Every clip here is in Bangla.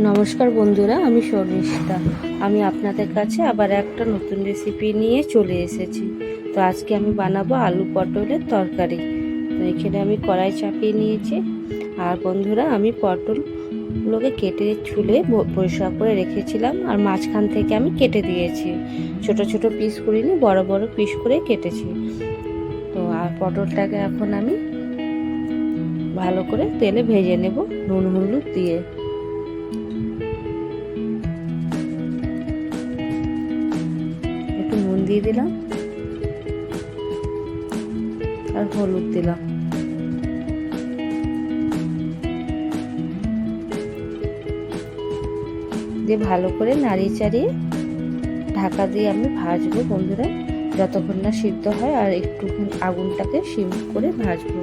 নমস্কার বন্ধুরা, আমি শর্মিষ্ঠা। আমি আপনাদের কাছে আবার একটা নতুন রেসিপি নিয়ে চলে এসেছি। তো আজকে আমি বানাবো আলু পটলের তরকারি। তো এখানে আমি কড়াই চাপিয়ে নিয়েছি। আর বন্ধুরা, আমি পটলগুলোকে কেটে ছুলে পরিষ্কার করে রেখেছিলাম, আর মাঝখান থেকে আমি কেটে দিয়েছি। ছোট ছোট পিস করিনি, বড় বড় পিস করে কেটেছি। তো আর পটলটাকে এখন আমি ভালো করে তেলে ভেজে নেব নুন হলুদ দিয়ে। একটু নুন দিয়ে দিলাম আর হলুদ দিলাম। দিয়ে ভালো করে নাড়িয়ে চাড়িয়ে ঢাকা দিয়ে আমি ভাজবো বন্ধুরা, যতক্ষণ না সিদ্ধ হয়। আর একটু আগুনটাকে সিম করে ভাজবো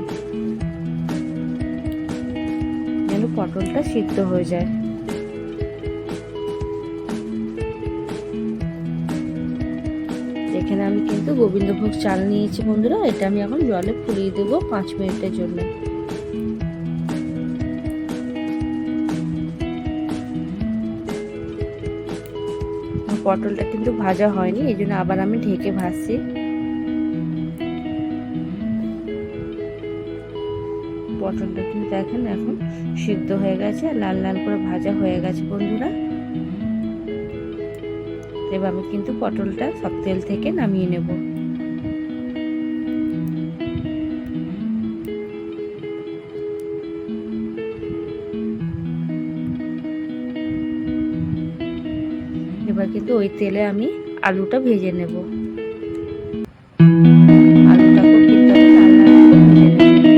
যেন পটলটা সিদ্ধ হয়ে যায়। এখানে আমি কিন্তু গোবিন্দভোগ চাল নিয়েছি বন্ধুরা, এটা আমি এখন জলে ফুলিয়ে দেবো 5 মিনিটের জন্য। পটলটা কিন্তু ভাজা হয়নি, এই জন্য আবার আমি ঢেকে ভাজছি। পটলটা কিন্তু দেখেন এখন সিদ্ধ হয়ে গেছে, লাল লাল করে ভাজা হয়ে গেছে বন্ধুরা। এবার আমি কিন্তু পটলটা সব তেল থেকে নামিয়ে নেব। এবার কিন্তু ওই তেলে আমি আলুটা ভেজে নেব। আলুটাকেও কিন্তু আমি লাল লাল করে ভেজে নেব।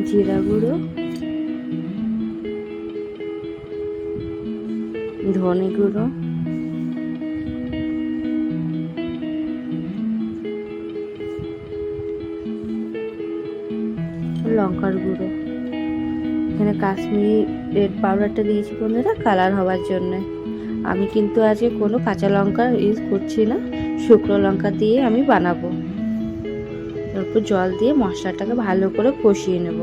জিরা গুঁড়ো, ধনে গুঁড়ো, লঙ্কার গুঁড়ো। এখানে কাশ্মীরি রেড পাউডারটা দিয়েছি বন্ধুরা কালার হওয়ার জন্য। আমি কিন্তু আজকে কোনো কাঁচা লঙ্কা ইউজ করছি না, শুকনো লঙ্কা দিয়ে আমি বানাবো। অল্প জল দিয়ে মশলাটাকে ভালো করে কষিয়ে নেব।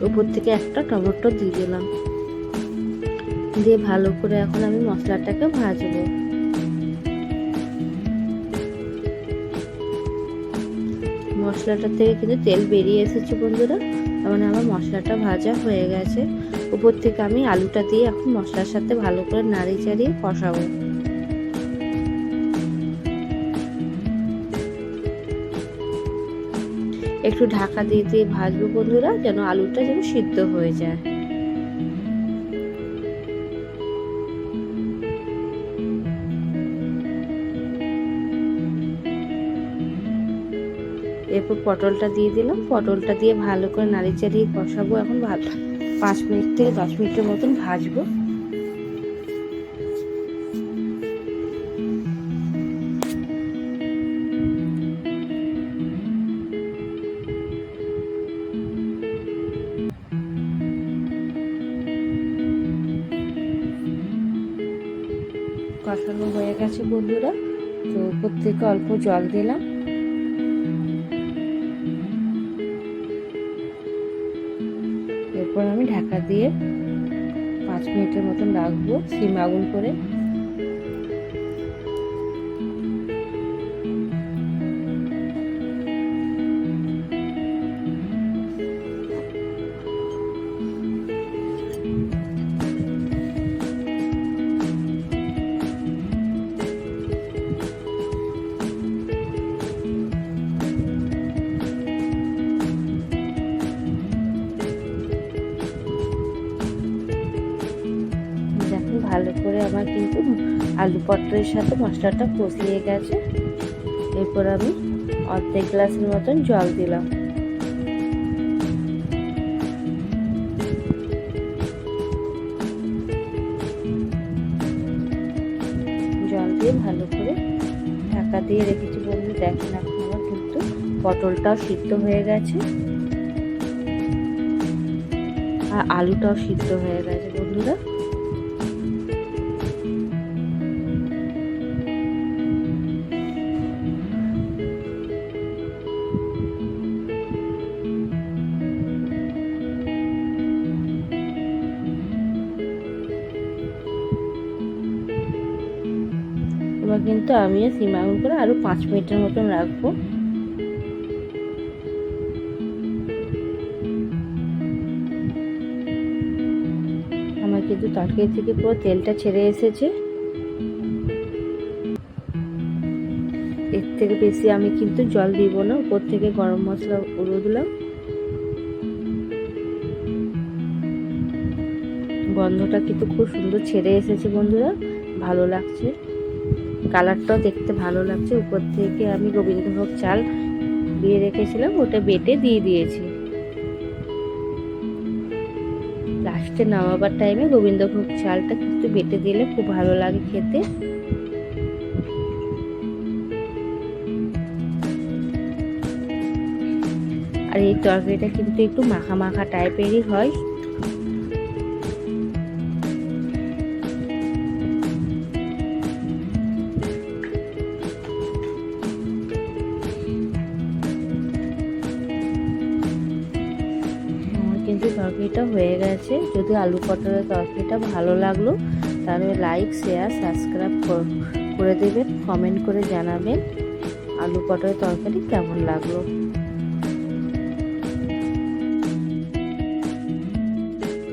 উপর থেকে একটা টমেটো দিয়ে দিলাম, দিয়ে ভালো করে এখন আমি মশলাটাকে ভাজবো। মশলাটা থেকে কিন্তু তেল বেরিয়ে এসেছে বন্ধুরা, মানে আমার মশলাটা ভাজা হয়ে গেছে। উপর থেকে আমি আলুটা দিয়ে এখন মশলার সাথে ভালো করে নাড়িয়ে চাড়িয়ে কষাবো। একটু ঢাকা দিয়ে দিয়ে ভাজবো বন্ধুরা, যেন আলুটা যেন সিদ্ধ হয়ে যায়। এরপর পটলটা দিয়ে দিলাম, পটলটা দিয়ে ভালো করে নাড়ি চাড়িয়ে কষাবো। এখন 5 মিনিট থেকে 10 মিনিটের মতন ভাজবো। কষানো হয়ে গেছে বন্ধুরা, তো উপর থেকে অল্প জল দিলাম। এরপর আমি ঢাকা দিয়ে 5 মিনিটের মতন রাখবো সিম আগুন করে। ভালো করে আমার কিন্তু আলু পটলের সাথে মশলাটা কষিয়ে গেছে। এরপর আমি অর্ধেক গ্লাসের মতন জল দিলাম। জল দিয়ে ভালো করে ঢাকা দিয়ে রেখেছি বন্ধু। দেখেন আপনারা কিন্তু পটলটাও সিদ্ধ হয়ে গেছে আর আলুটাও সিদ্ধ হয়ে গেছে বন্ধুরা। এবার কিন্তু আমিও সিম আগুন করে আরো 5 মিনিটের মতন রাখবো। আমার কিন্তু তরকারি থেকে পুরো তেলটা ছেড়ে এসেছে। এর থেকে বেশি আমি কিন্তু জল দিব না। উপর থেকে গরম মশলা উড়িয়ে দিলাম। গন্ধটা কিন্তু খুব সুন্দর ছেড়ে এসেছে বন্ধুরা, ভালো লাগছে, কালারটাও দেখতে ভালো লাগছে। উপর থেকে আমি গোবিন্দভোগ চাল দিয়ে রেখেছিলাম, ওটা বেটে দিয়ে দিয়েছি। লাস্টে নামাবার টাইমে গোবিন্দভোগ চালটা কিন্তু বেটে দিলে খুব ভালো লাগে খেতে। আর এই তরকারিটা কিন্তু একটু মাখা মাখা টাইপেরই হয়। কিন্তু তরকারিটা হয়ে গেছে। যদি আলু পটলের তরকারিটা ভালো লাগলো তাহলে লাইক, শেয়ার, সাবস্ক্রাইব করে দেবেন, কমেন্ট করে জানাবেন আলু পটলের তরকারি কেমন লাগলো।